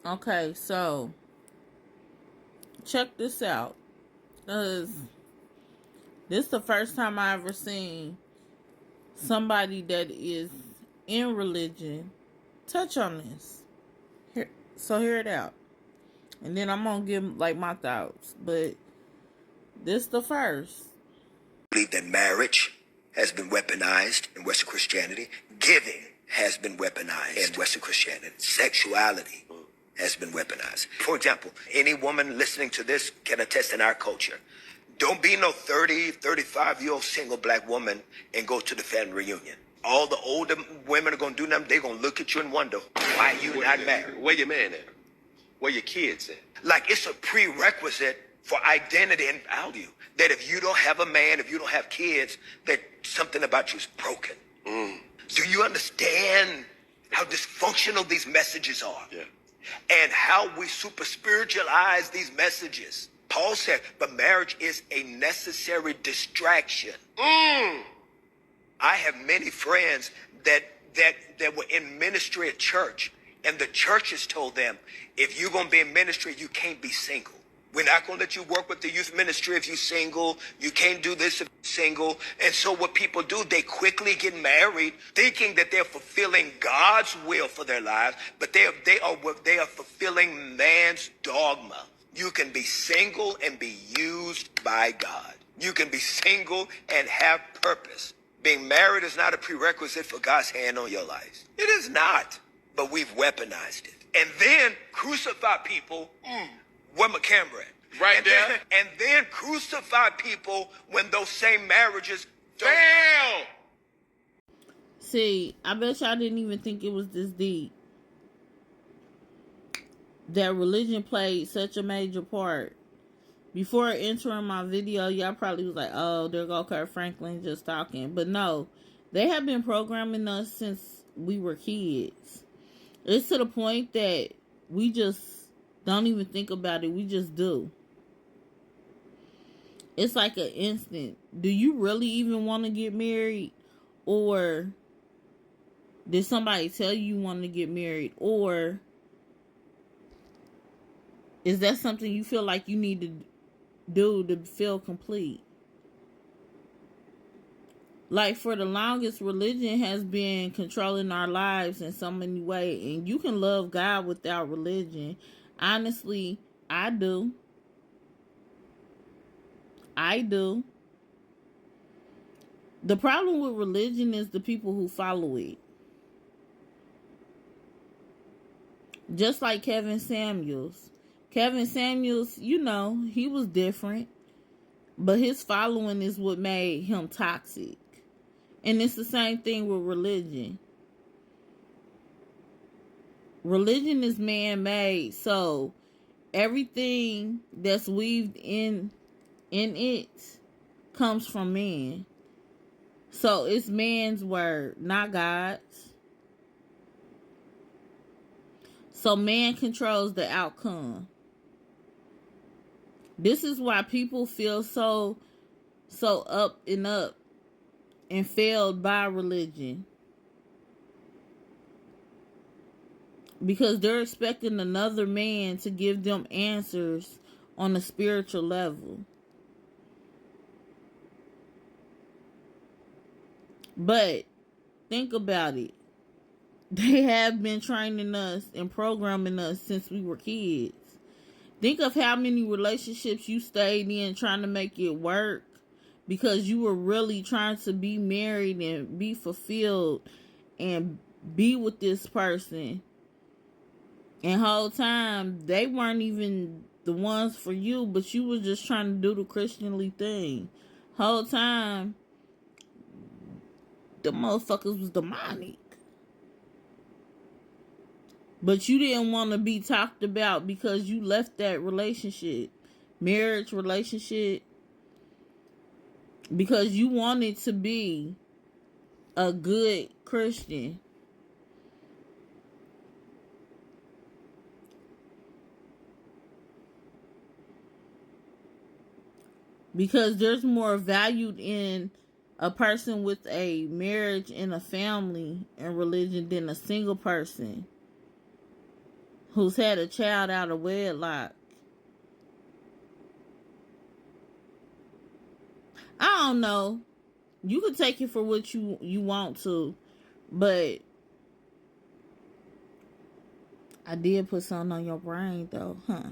Okay, so check this out. Cause this is the first time I ever seen somebody that is in religion touch on this. Here, so hear it out, and then I'm gonna give like my thoughts. But this the first. I believe that marriage has been weaponized in Western Christianity. Giving has been weaponized in Western Christianity. Sexuality has been weaponized. For example, any woman listening to this can attest in our culture. Don't be no 30, 35-year-old single black woman and go to the family reunion. All the older women are going to do them. They're going to look at you and wonder, why you not married? Where your man at? Where your kids at? Like it's a prerequisite for identity and value. That if you don't have a man, if you don't have kids, that something about you is broken. Do you understand how dysfunctional these messages are? Yeah. And how we super spiritualize these messages. Paul said, but marriage is a necessary distraction. I have many friends that were in ministry at church, and the churches told them, if you're going to be in ministry, you can't be single. We're not going to let you work with the youth ministry if you're single. You can't do this if you're single. And so what people do, they quickly get married thinking that they're fulfilling God's will for their lives, but they are fulfilling man's dogma. You can be single and be used by God. You can be single and have purpose. Being married is not a prerequisite for God's hand on your life. It is not, but we've weaponized it. And then crucify people where McCambra at. Right there. And then crucify people when those same marriages don't. Damn! See, I bet y'all didn't even think it was this deep. That religion played such a major part. Before entering my video, y'all probably was like, oh, there go Kurt Franklin just talking. But no, they have been programming us since we were kids. It's to the point that we just don't even think about it. We just do. It's like an instant. Do you really even want to get married? Or did somebody tell you want to get married? Or is that something you feel like you need to do to feel complete? Like, for the longest, religion has been controlling our lives in so many ways. And you can love God without religion. Honestly, I do. The problem with religion is the people who follow it. Just like Kevin Samuels. Kevin Samuels, you know, he was different. But his following is what made him toxic. And it's the same thing with religion. Religion is man-made, so everything that's weaved in it comes from man. So it's man's word, not God's. So man controls the outcome. This is why people feel so up and failed by religion. Because they're expecting another man to give them answers on a spiritual level. But think about it. They have been training us and programming us since we were kids. Think of how many relationships you stayed in trying to make it work because you were really trying to be married and be fulfilled and be with this person. And whole time, they weren't even the ones for you, but you were just trying to do the Christianly thing. Whole time, the motherfuckers was demonic. But you didn't want to be talked about because you left that relationship, marriage relationship, because you wanted to be a good Christian. Because there's more value in a person with a marriage and a family and religion than a single person. who's had a child out of wedlock. I don't know. You can take it for what you want to, but I did put something on your brain though, huh?